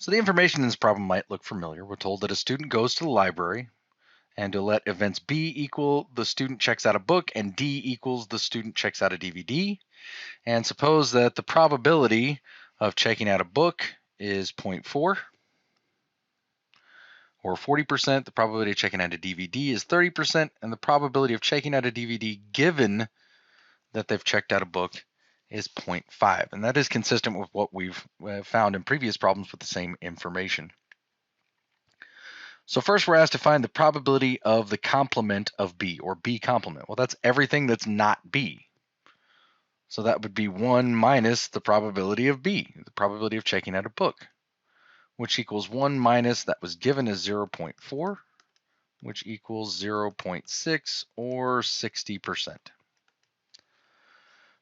So the information in this problem might look familiar. We're told that a student goes to the library, and to let events B equal the student checks out a book and D equals the student checks out a DVD. And suppose that the probability of checking out a book is 0.4 or 40%. The probability of checking out a DVD is 30%, and the probability of checking out a DVD given that they've checked out a book is 0.5. And that is consistent with what we've found in previous problems with the same information. So first we're asked to find the probability of the complement of B, or B complement. Well, that's everything that's not B. So that would be 1 minus the probability of B, the probability of checking out a book, which equals 1 minus that was given as 0.4, which equals 0.6 or 60%.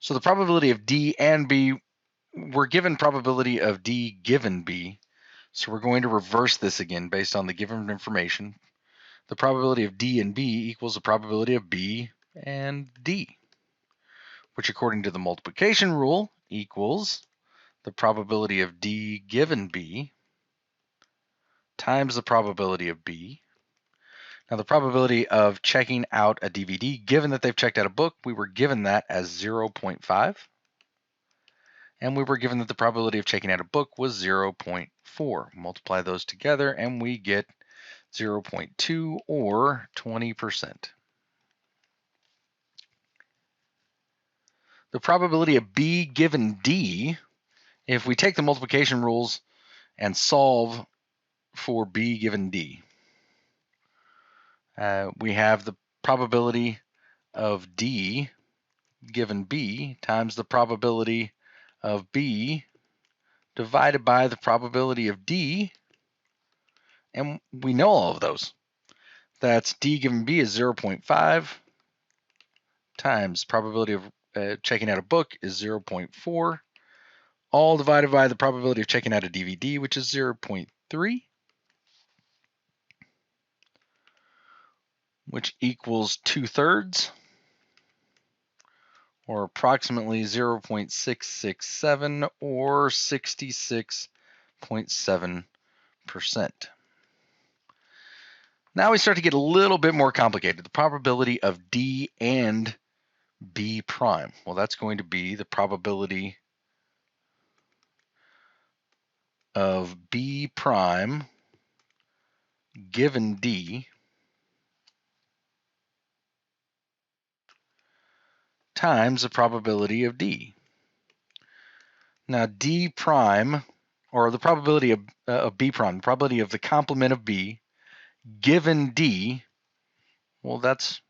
So the probability of D and B, we're given probability of D given B. So we're going to reverse this again based on the given information. The probability of D and B equals the probability of B and D, which according to the multiplication rule equals the probability of D given B times the probability of B. Now the probability of checking out a DVD, given that they've checked out a book, we were given that as 0.5. And we were given that the probability of checking out a book was 0.4. Multiply those together and we get 0.2 or 20%. The probability of B given D, if we take the multiplication rules and solve for B given D, we have the probability of D given B times the probability of B divided by the probability of D, and we know all of those. That's D given B is 0.5 times probability of checking out a book is 0.4, all divided by the probability of checking out a DVD, which is 0.3, which equals 2/3, or approximately 0.667 or 66.7%. Now we start to get a little bit more complicated. The probability of D and B prime. Well, that's going to be the probability of B prime given D times the probability of D. Now D prime, or the probability of B prime, the probability of the complement of B given D, well, that's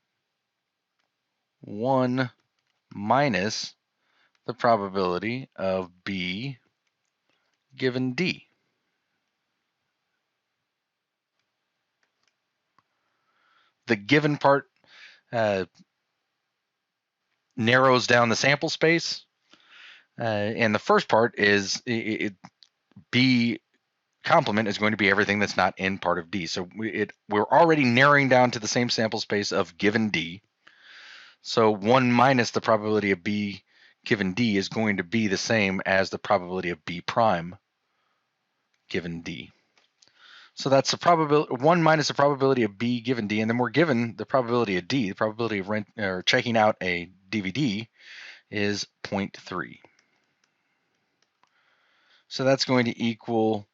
1 minus the probability of B given D. The given part narrows down the sample space, and the first part is B complement is going to be everything that's not in part of D. So we're already narrowing down to the same sample space of given D. So 1 minus the probability of B given D is going to be the same as the probability of B prime given D. So that's the probability, 1 minus the probability of B given D, and then we're given the probability of D. The probability of checking out a DVD is 0.3. So that's going to equal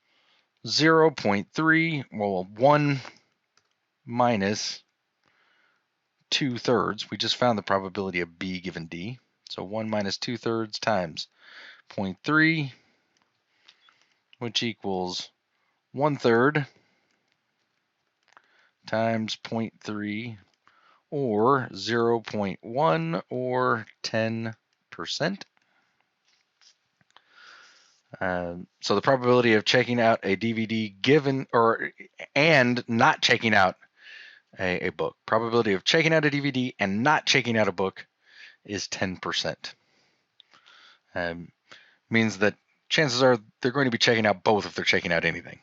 0.3, well, 1 minus 2/3. We just found the probability of B given D. So 1 minus 2/3 times 0.3, which equals 1/3 times 0.3, or 0.1 or 10%. So the probability of checking out a DVD given and not checking out a book. Probability of checking out a DVD and not checking out a book is 10%. Means that chances are they're going to be checking out both if they're checking out anything.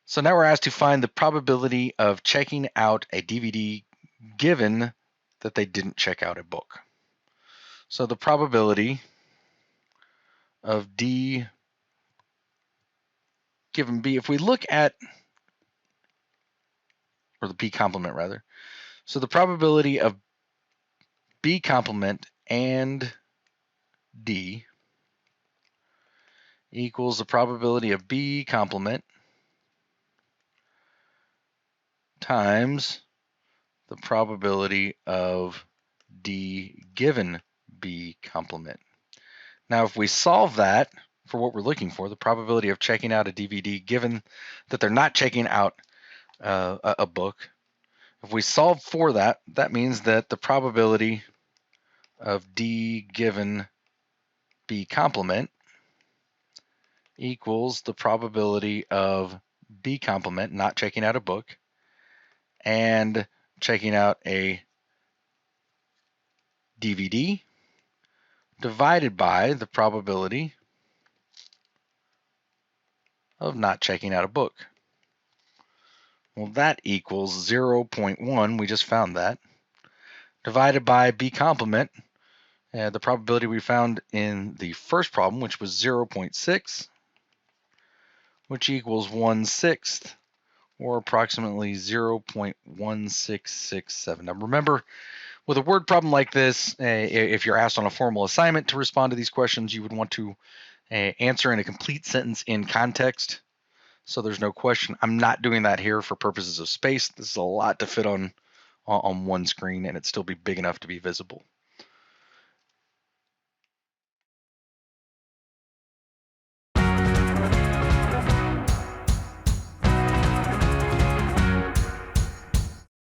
So now we're asked to find the probability of checking out a DVD given that they didn't check out a book. So the probability of D given B, if we look at, or the B complement rather, so the probability of B complement and D equals the probability of B complement times the probability of D given B complement. Now, if we solve that for what we're looking for, the probability of checking out a DVD given that they're not checking out a book, if we solve for that, that means that the probability of D given B complement equals the probability of B complement not checking out a book and checking out a DVD divided by the probability of not checking out a book. Well, that equals 0.1, we just found that, divided by B complement, the probability we found in the first problem, which was 0.6, which equals 1/6, or approximately 0.1667. Now remember, with a word problem like this, if you're asked on a formal assignment to respond to these questions, you would want to answer in a complete sentence in context. So there's no question. I'm not doing that here for purposes of space. This is a lot to fit on one screen, and it'd still be big enough to be visible.